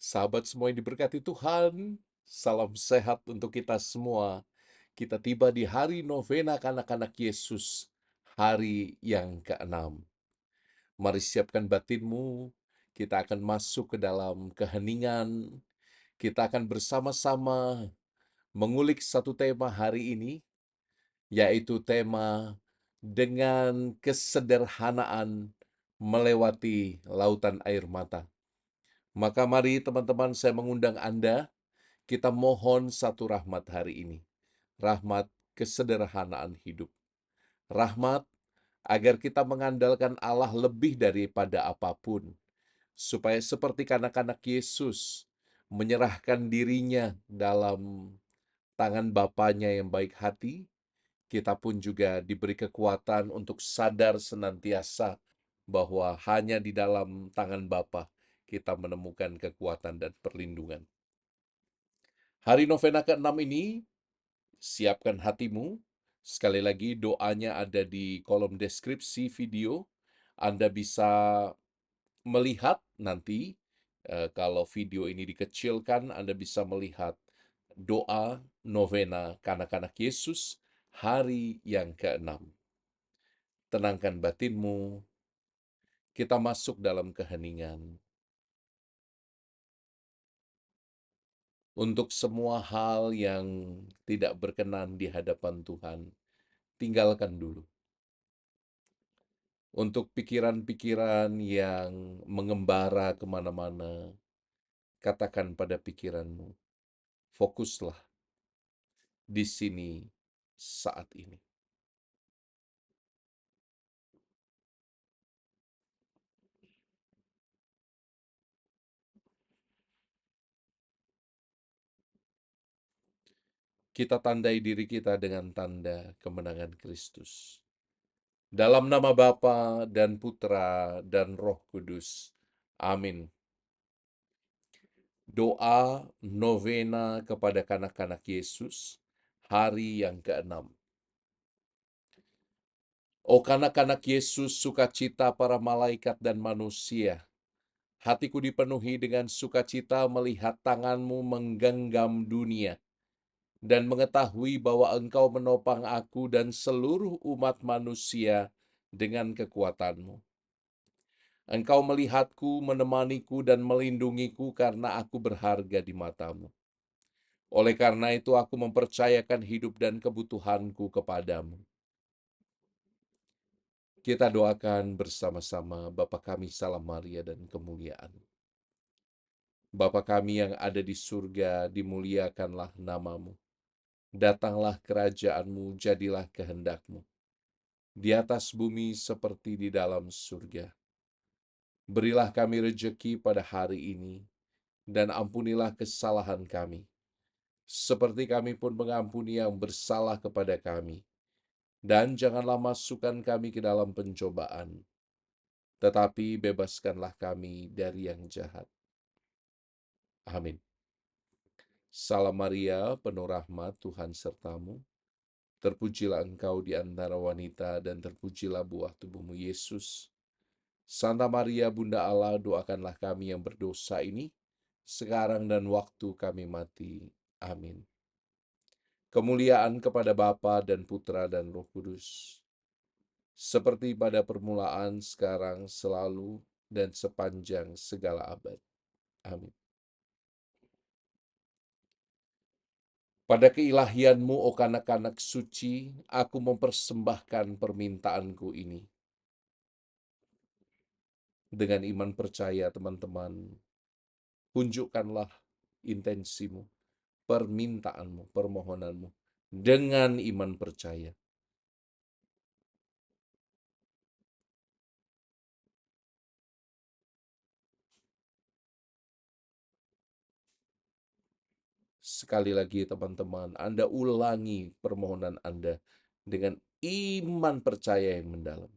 Sahabat semua yang diberkati Tuhan, salam sehat untuk kita semua. Kita tiba di hari novena kanak-kanak Yesus, hari yang keenam. Mari siapkan batinmu, kita akan masuk ke dalam keheningan. Kita akan bersama-sama mengulik satu tema hari ini, yaitu tema dengan kesederhanaan melewati lautan air mata. Maka mari teman-teman saya mengundang Anda, kita mohon satu rahmat hari ini. Rahmat kesederhanaan hidup. Rahmat agar kita mengandalkan Allah lebih daripada apapun. Supaya seperti kanak-kanak Yesus menyerahkan dirinya dalam tangan Bapanya yang baik hati, kita pun juga diberi kekuatan untuk sadar senantiasa bahwa hanya di dalam tangan Bapa kita menemukan kekuatan dan perlindungan. Hari novena ke-6 ini, siapkan hatimu. Sekali lagi, doanya ada di kolom deskripsi video. Anda bisa melihat nanti, kalau video ini dikecilkan, Anda bisa melihat doa novena kanak-kanak Yesus hari yang ke-6. Tenangkan batinmu, kita masuk dalam keheningan. Untuk semua hal yang tidak berkenan di hadapan Tuhan, tinggalkan dulu. Untuk pikiran-pikiran yang mengembara kemana-mana, katakan pada pikiranmu, fokuslah di sini saat ini. Kita tandai diri kita dengan tanda kemenangan Kristus. Dalam nama Bapa dan Putra dan Roh Kudus. Amin. Doa novena kepada kanak-kanak Yesus, hari yang ke-6. O kanak-kanak Yesus, sukacita para malaikat dan manusia, hatiku dipenuhi dengan sukacita melihat tanganmu menggenggam dunia, dan mengetahui bahwa engkau menopang aku dan seluruh umat manusia dengan kekuatanmu. Engkau melihatku, menemaniku, dan melindungiku karena aku berharga di matamu. Oleh karena itu aku mempercayakan hidup dan kebutuhanku kepadamu. Kita doakan bersama-sama Bapa kami Salam Maria dan kemuliaan. Bapa kami yang ada di surga, dimuliakanlah namamu. Datanglah kerajaanmu, jadilah kehendakmu. Di atas bumi seperti di dalam surga. Berilah kami rejeki pada hari ini, dan ampunilah kesalahan kami, seperti kami pun mengampuni yang bersalah kepada kami. Dan janganlah masukkan kami ke dalam pencobaan, tetapi bebaskanlah kami dari yang jahat. Amin. Salam Maria, penuh rahmat, Tuhan sertamu. Terpujilah engkau di antara wanita, dan terpujilah buah tubuhmu, Yesus. Santa Maria, Bunda Allah, doakanlah kami yang berdosa ini, sekarang dan waktu kami mati. Amin. Kemuliaan kepada Bapa dan Putra dan Roh Kudus, seperti pada permulaan, sekarang, selalu, dan sepanjang segala abad. Amin. Pada keilahianmu, o kanak-kanak suci, aku mempersembahkan permintaanku ini. Dengan iman percaya, teman-teman, tunjukkanlah intensimu, permintaanmu, permohonanmu, dengan iman percaya. Sekali lagi teman-teman, Anda ulangi permohonan Anda dengan iman percaya yang mendalam.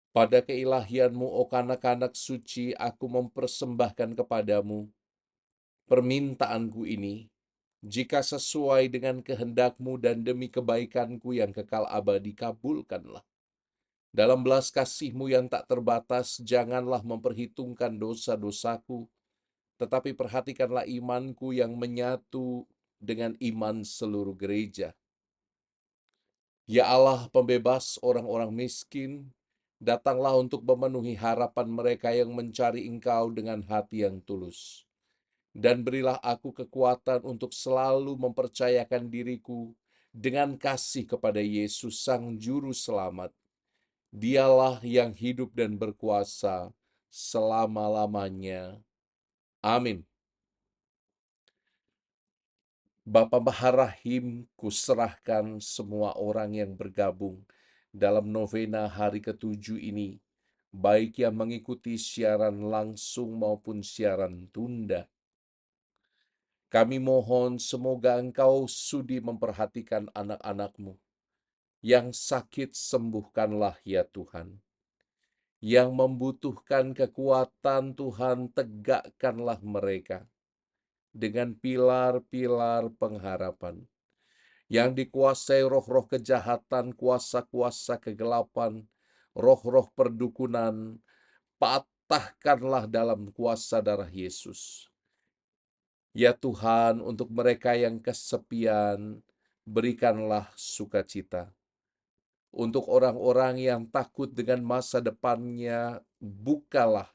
Pada keilahian-Mu, oh kanak-kanak suci, aku mempersembahkan kepadamu permintaanku ini, jika sesuai dengan kehendak-Mu dan demi kebaikanku yang kekal abadi, kabulkanlah. Dalam belas kasih-Mu yang tak terbatas, janganlah memperhitungkan dosa-dosaku, tetapi perhatikanlah imanku yang menyatu dengan iman seluruh gereja. Ya Allah, pembebas orang-orang miskin, datanglah untuk memenuhi harapan mereka yang mencari Engkau dengan hati yang tulus. Dan berilah aku kekuatan untuk selalu mempercayakan diriku dengan kasih kepada Yesus, Sang Juru Selamat. Dialah yang hidup dan berkuasa selama-lamanya. Amin. Bapa Maharahim, kuserahkan semua orang yang bergabung dalam novena hari ketujuh ini, baik yang mengikuti siaran langsung maupun siaran tunda. Kami mohon semoga Engkau sudi memperhatikan anak-anak-Mu. Yang sakit sembuhkanlah ya Tuhan. Yang membutuhkan kekuatan Tuhan, tegakkanlah mereka dengan pilar-pilar pengharapan. Yang dikuasai roh-roh kejahatan, kuasa-kuasa kegelapan, roh-roh perdukunan, patahkanlah dalam kuasa darah Yesus. Ya Tuhan, untuk mereka yang kesepian, berikanlah sukacita. Untuk orang-orang yang takut dengan masa depannya, bukalah,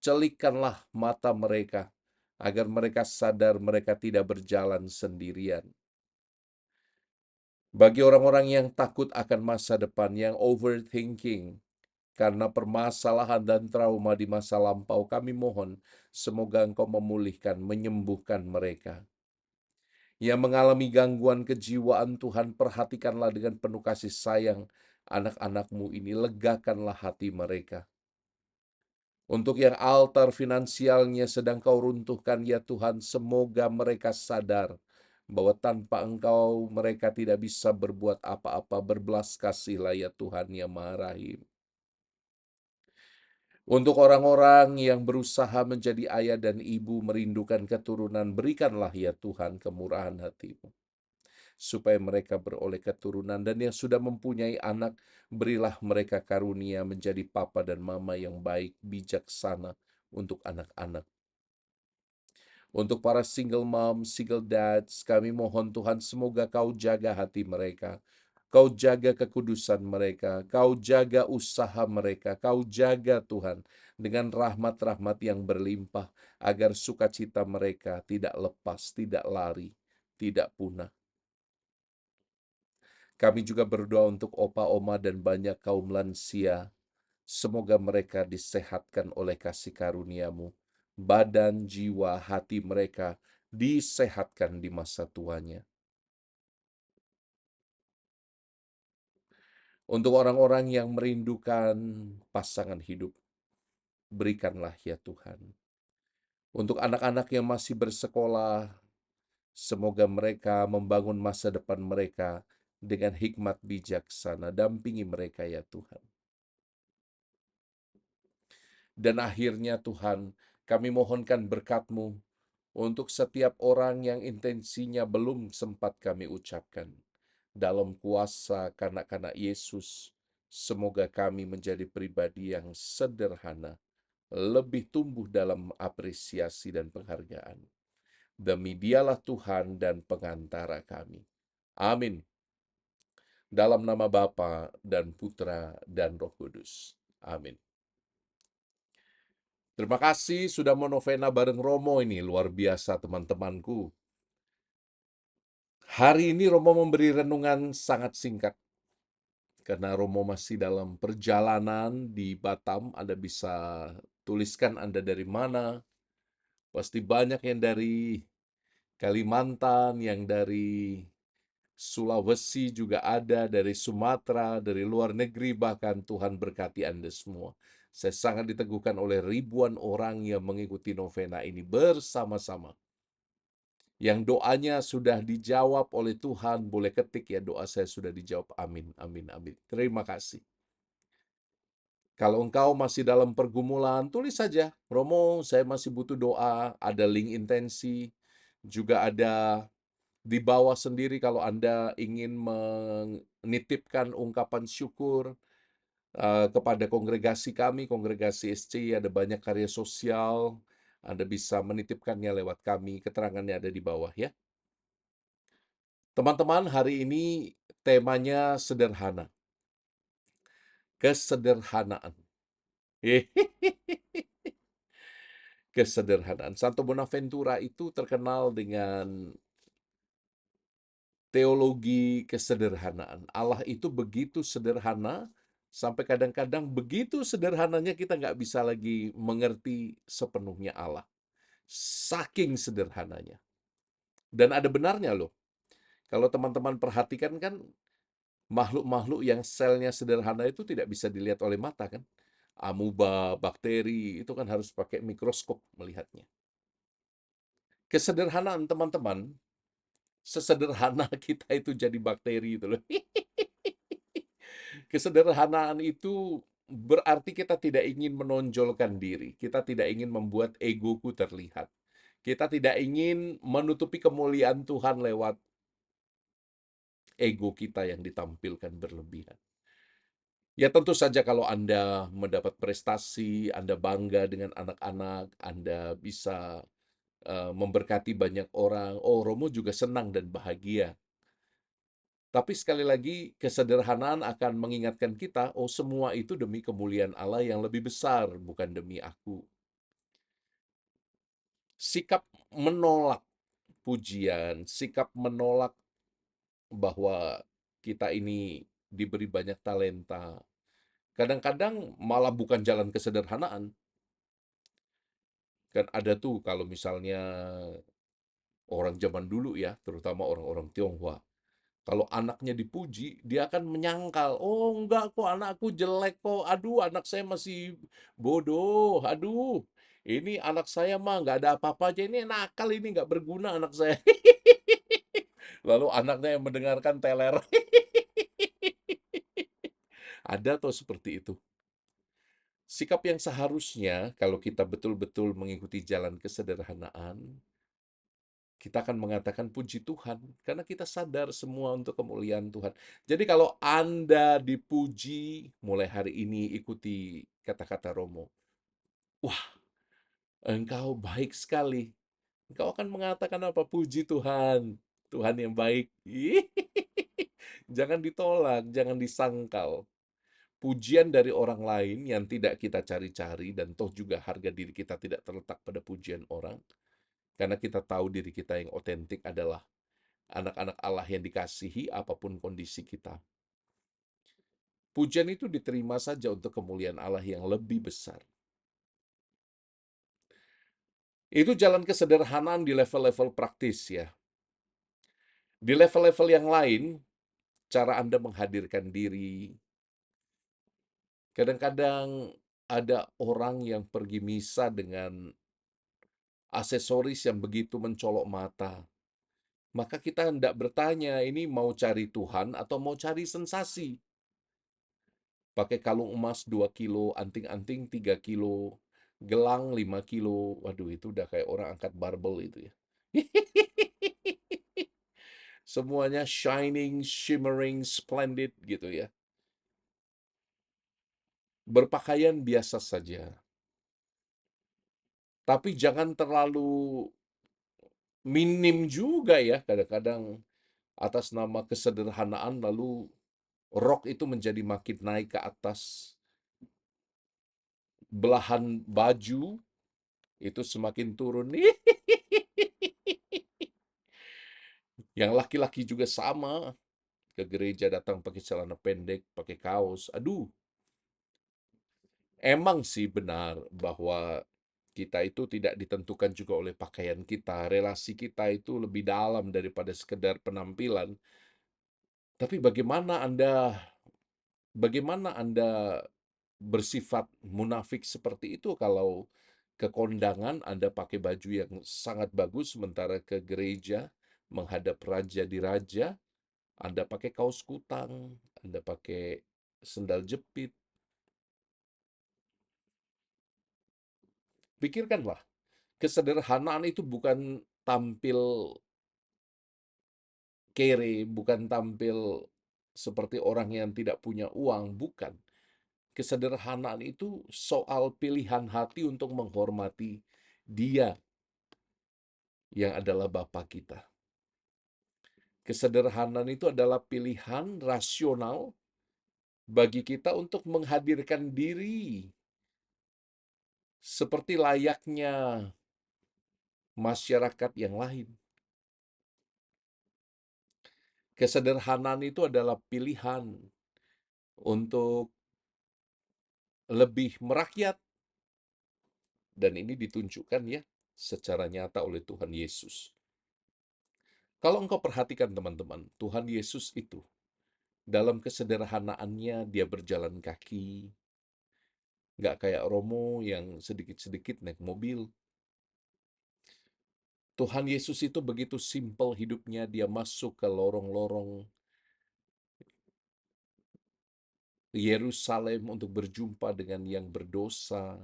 celikkanlah mata mereka, agar mereka sadar mereka tidak berjalan sendirian. Bagi orang-orang yang takut akan masa depan, yang overthinking, karena permasalahan dan trauma di masa lampau, kami mohon semoga Engkau memulihkan, menyembuhkan mereka. Yang mengalami gangguan kejiwaan, Tuhan perhatikanlah dengan penuh kasih sayang anak-anak-Mu ini, legakanlah hati mereka. Untuk yang altar finansialnya sedang Kau runtuhkan, ya Tuhan, semoga mereka sadar bahwa tanpa Engkau mereka tidak bisa berbuat apa-apa. Berbelas kasihlah ya Tuhan yang Maha Rahim. Untuk orang-orang yang berusaha menjadi ayah dan ibu, merindukan keturunan, berikanlah ya Tuhan kemurahan hati-Mu, supaya mereka beroleh keturunan, dan yang sudah mempunyai anak, berilah mereka karunia menjadi papa dan mama yang baik, bijaksana untuk anak-anak. Untuk para single mom, single dads, kami mohon Tuhan semoga Kau jaga hati mereka, Kau jaga kekudusan mereka, Kau jaga usaha mereka, Kau jaga Tuhan dengan rahmat-rahmat yang berlimpah, agar sukacita mereka tidak lepas, tidak lari, tidak punah. Kami juga berdoa untuk opa, oma, dan banyak kaum lansia. Semoga mereka disehatkan oleh kasih karunia-Mu. Badan, jiwa, hati mereka disehatkan di masa tuanya. Untuk orang-orang yang merindukan pasangan hidup, berikanlah ya Tuhan. Untuk anak-anak yang masih bersekolah, semoga mereka membangun masa depan mereka dengan hikmat bijaksana. Dampingi mereka ya Tuhan. Dan akhirnya Tuhan, kami mohonkan berkat-Mu untuk setiap orang yang intensinya belum sempat kami ucapkan. Dalam kuasa kanak-kanak Yesus, semoga kami menjadi pribadi yang sederhana, lebih tumbuh dalam apresiasi dan penghargaan. Demi Dialah Tuhan dan pengantara kami. Amin. Dalam nama Bapa dan Putra dan Roh Kudus. Amin. Terima kasih sudah menovena bareng Romo ini, luar biasa teman-temanku. Hari ini Romo memberi renungan sangat singkat, karena Romo masih dalam perjalanan di Batam. Anda bisa tuliskan Anda dari mana. Pasti banyak yang dari Kalimantan, yang dari Sulawesi juga ada, dari Sumatera, dari luar negeri bahkan. Tuhan berkati Anda semua. Saya sangat diteguhkan oleh ribuan orang yang mengikuti novena ini bersama-sama. Yang doanya sudah dijawab oleh Tuhan, boleh ketik ya, doa saya sudah dijawab. Amin, amin, amin. Terima kasih. Kalau engkau masih dalam pergumulan, tulis saja, "Romo, saya masih butuh doa." Ada link intensi, juga ada di bawah sendiri kalau Anda ingin menitipkan ungkapan syukur, kepada kongregasi kami, kongregasi SCI, ada banyak karya sosial, Anda bisa menitipkannya lewat kami, keterangannya ada di bawah ya. Teman-teman, hari ini temanya sederhana, kesederhanaan. Kesederhanaan. Santo Bonaventura itu terkenal dengan teologi kesederhanaan. Allah itu begitu sederhana, sampai kadang-kadang begitu sederhananya kita nggak bisa lagi mengerti sepenuhnya Allah. Saking sederhananya. Dan ada benarnya loh. Kalau teman-teman perhatikan kan, makhluk-makhluk yang selnya sederhana itu tidak bisa dilihat oleh mata kan. Amuba, bakteri, itu kan harus pakai mikroskop melihatnya. Kesederhanaan teman-teman, sesederhana kita itu jadi bakteri itu loh. Kesederhanaan itu berarti kita tidak ingin menonjolkan diri, kita tidak ingin membuat egoku terlihat. Kita tidak ingin menutupi kemuliaan Tuhan lewat ego kita yang ditampilkan berlebihan. Ya tentu saja kalau Anda mendapat prestasi, Anda bangga dengan anak-anak, Anda bisa memberkati banyak orang, oh Romo juga senang dan bahagia. Tapi sekali lagi, kesederhanaan akan mengingatkan kita, oh semua itu demi kemuliaan Allah yang lebih besar, bukan demi aku. Sikap menolak pujian, sikap menolak bahwa kita ini diberi banyak talenta, kadang-kadang malah bukan jalan kesederhanaan. Kan ada tuh kalau misalnya orang zaman dulu ya, terutama orang-orang Tionghoa, kalau anaknya dipuji, dia akan menyangkal, "Oh enggak kok, anakku jelek kok. Aduh, anak saya masih bodoh. Aduh, ini anak saya mah nggak ada apa-apa aja. Ini nakal, ini nggak berguna anak saya." Lalu anaknya yang mendengarkan teler. Ada tuh seperti itu. Sikap yang seharusnya kalau kita betul-betul mengikuti jalan kesederhanaan, kita akan mengatakan puji Tuhan, karena kita sadar semua untuk kemuliaan Tuhan. Jadi kalau Anda dipuji, mulai hari ini ikuti kata-kata Romo. Wah, engkau baik sekali. Engkau akan mengatakan apa? Puji Tuhan, Tuhan yang baik. Jangan ditolak, jangan disangkal. Pujian dari orang lain yang tidak kita cari-cari, dan toh juga harga diri kita tidak terletak pada pujian orang, karena kita tahu diri kita yang otentik adalah anak-anak Allah yang dikasihi apapun kondisi kita. Pujian itu diterima saja untuk kemuliaan Allah yang lebih besar. Itu jalan kesederhanaan di level-level praktis ya. Di level-level yang lain, cara Anda menghadirkan diri. Kadang-kadang ada orang yang pergi misa dengan aksesoris yang begitu mencolok mata. Maka kita hendak bertanya, ini mau cari Tuhan atau mau cari sensasi? Pakai kalung emas 2 kilo, anting-anting 3 kilo, gelang 5 kilo. Waduh, itu udah kayak orang angkat barbel itu ya. Semuanya shining, shimmering, splendid gitu ya. Berpakaian biasa saja. Tapi jangan terlalu minim juga ya. Kadang-kadang atas nama kesederhanaan lalu rok itu menjadi makin naik ke atas. Belahan baju itu semakin turun. Yang laki-laki juga sama, ke gereja datang pakai celana pendek, pakai kaos. Aduh, emang sih benar bahwa kita itu tidak ditentukan juga oleh pakaian kita. Relasi kita itu lebih dalam daripada sekedar penampilan. Tapi bagaimana Anda bersifat munafik seperti itu kalau ke kondangan Anda pakai baju yang sangat bagus, sementara ke gereja menghadap raja di raja, Anda pakai kaos kutang, Anda pakai sendal jepit. Pikirkanlah, kesederhanaan itu bukan tampil kere, bukan tampil seperti orang yang tidak punya uang, bukan. Kesederhanaan itu soal pilihan hati untuk menghormati Dia yang adalah Bapa kita. Kesederhanaan itu adalah pilihan rasional bagi kita untuk menghadirkan diri seperti layaknya masyarakat yang lain. Kesederhanaan itu adalah pilihan untuk lebih merakyat, dan ini ditunjukkan ya secara nyata oleh Tuhan Yesus. Kalau engkau perhatikan teman-teman, Tuhan Yesus itu dalam kesederhanaannya dia berjalan kaki, nggak kayak Romo yang sedikit-sedikit naik mobil. Tuhan Yesus itu begitu simpel hidupnya, dia masuk ke lorong-lorong Yerusalem untuk berjumpa dengan yang berdosa,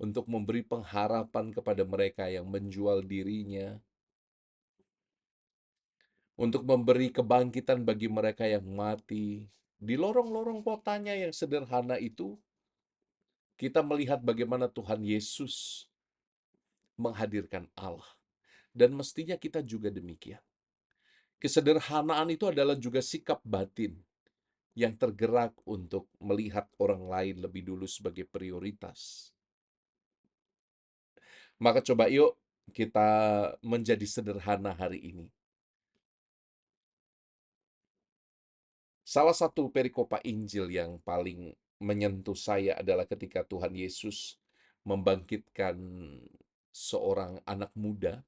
untuk memberi pengharapan kepada mereka yang menjual dirinya, untuk memberi kebangkitan bagi mereka yang mati. Di lorong-lorong kotanya yang sederhana itu, kita melihat bagaimana Tuhan Yesus menghadirkan Allah. Dan mestinya kita juga demikian. Kesederhanaan itu adalah juga sikap batin yang tergerak untuk melihat orang lain lebih dulu sebagai prioritas. Maka coba yuk kita menjadi sederhana hari ini. Salah satu perikopa Injil yang paling menyentuh saya adalah ketika Tuhan Yesus membangkitkan seorang anak muda,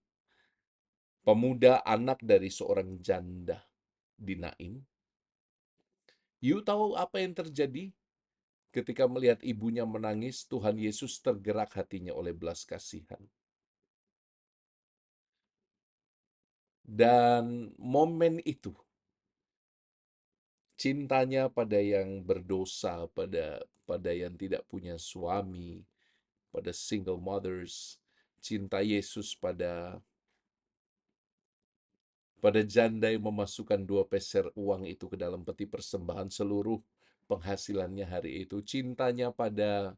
pemuda anak dari seorang janda di Nain. You tahu apa yang terjadi? Ketika melihat ibunya menangis, Tuhan Yesus tergerak hatinya oleh belas kasihan. Dan momen itu, cintanya pada yang berdosa, pada yang tidak punya suami, pada single mothers, cinta Yesus pada janda yang memasukkan 2 peser uang itu ke dalam peti persembahan seluruh penghasilannya hari itu, cintanya pada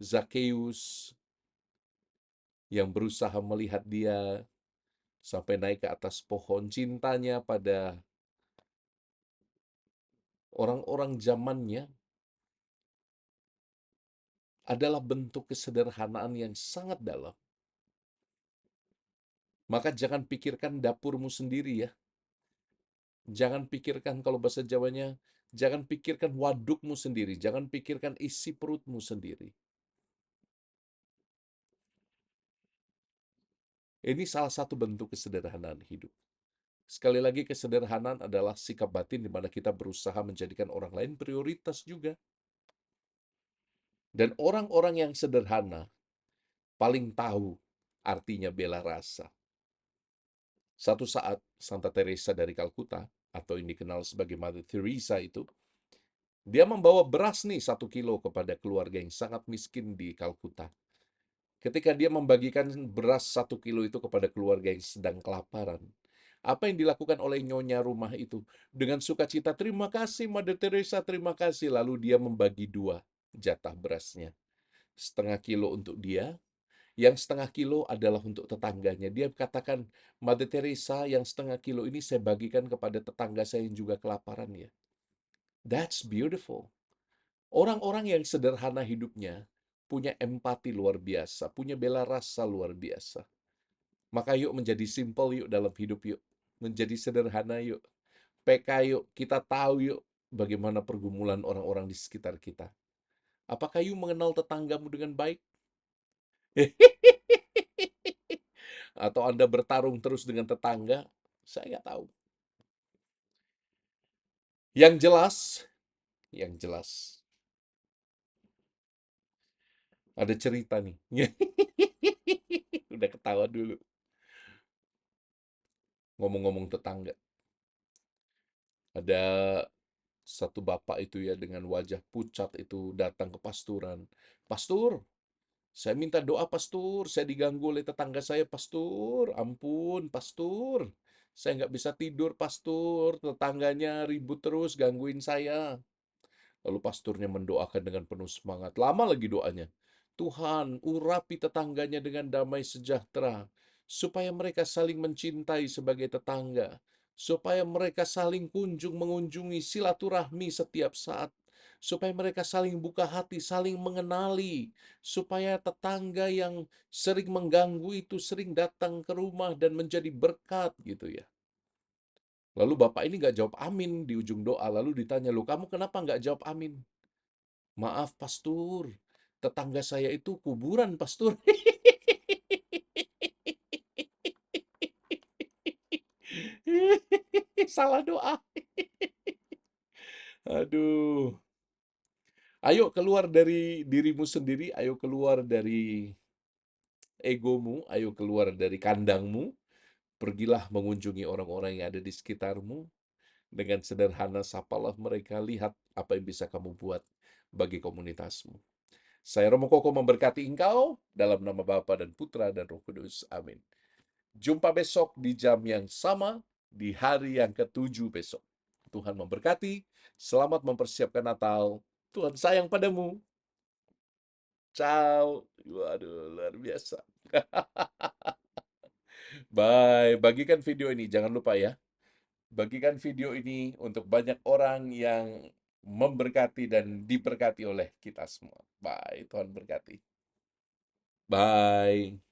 Zakeus yang berusaha melihat dia sampai naik ke atas pohon, cintanya pada orang-orang zamannya adalah bentuk kesederhanaan yang sangat dalam. Maka jangan pikirkan dapurmu sendiri ya. Jangan pikirkan, kalau bahasa Jawanya, jangan pikirkan wadukmu sendiri, jangan pikirkan isi perutmu sendiri. Ini salah satu bentuk kesederhanaan hidup. Sekali lagi, kesederhanaan adalah sikap batin di mana kita berusaha menjadikan orang lain prioritas juga. Dan orang-orang yang sederhana paling tahu artinya bela rasa. Satu saat, Santa Teresa dari Kalkuta, atau yang dikenal sebagai Mother Teresa itu, dia membawa beras nih 1 kilo kepada keluarga yang sangat miskin di Kalkuta. Ketika dia membagikan beras 1 kilo itu kepada keluarga yang sedang kelaparan, apa yang dilakukan oleh nyonya rumah itu? Dengan sukacita, terima kasih Mother Teresa, terima kasih. Lalu dia membagi 2 jatah berasnya. 1/2 kilo untuk dia, yang 1/2 kilo adalah untuk tetangganya. Dia katakan, Mother Teresa, yang 1/2 kilo ini saya bagikan kepada tetangga saya yang juga kelaparan ya. That's beautiful. Orang-orang yang sederhana hidupnya punya empati luar biasa, punya bela rasa luar biasa. Maka yuk menjadi simple yuk dalam hidup yuk. Menjadi sederhana yuk. PK yuk, kita tahu yuk bagaimana pergumulan orang-orang di sekitar kita. Apakah yuk mengenal tetanggamu dengan baik? Atau Anda bertarung terus dengan tetangga? Saya nggak tahu. Yang jelas, ada cerita nih. Udah ketawa dulu. Ngomong-ngomong tetangga. Ada satu bapak itu ya dengan wajah pucat itu datang ke pasturan. Pastur, Saya minta doa, pastor, saya diganggu oleh tetangga saya, pastor. Ampun, pastor. Saya nggak bisa tidur, pastor. Tetangganya ribut terus, gangguin saya. Lalu pasturnya mendoakan dengan penuh semangat. Lama lagi doanya. Tuhan, urapi tetangganya dengan damai sejahtera, supaya mereka saling mencintai sebagai tetangga, supaya mereka saling kunjung mengunjungi silaturahmi setiap saat, supaya mereka saling buka hati, saling mengenali, supaya tetangga yang sering mengganggu itu sering datang ke rumah dan menjadi berkat gitu ya. Lalu bapak ini nggak jawab amin di ujung doa, lalu ditanya, "Loh, kamu kenapa nggak jawab amin?" "Maaf, pastor, tetangga saya itu kuburan, pastor." Salah doa. Aduh. Ayo keluar dari dirimu sendiri, ayo keluar dari egomu, ayo keluar dari kandangmu, pergilah mengunjungi orang-orang yang ada di sekitarmu, dengan sederhana sapalah mereka, lihat apa yang bisa kamu buat bagi komunitasmu. Saya Romo Koko memberkati engkau dalam nama Bapa dan Putra dan Roh Kudus. Amin. Jumpa besok di jam yang sama, di hari yang ketujuh besok. Tuhan memberkati, selamat mempersiapkan Natal. Tuhan sayang padamu. Ciao. Waduh, luar biasa. Bye. Bagikan video ini, jangan lupa ya. Bagikan video ini untuk banyak orang yang memberkati dan diberkati oleh kita semua. Bye. Tuhan berkati. Bye.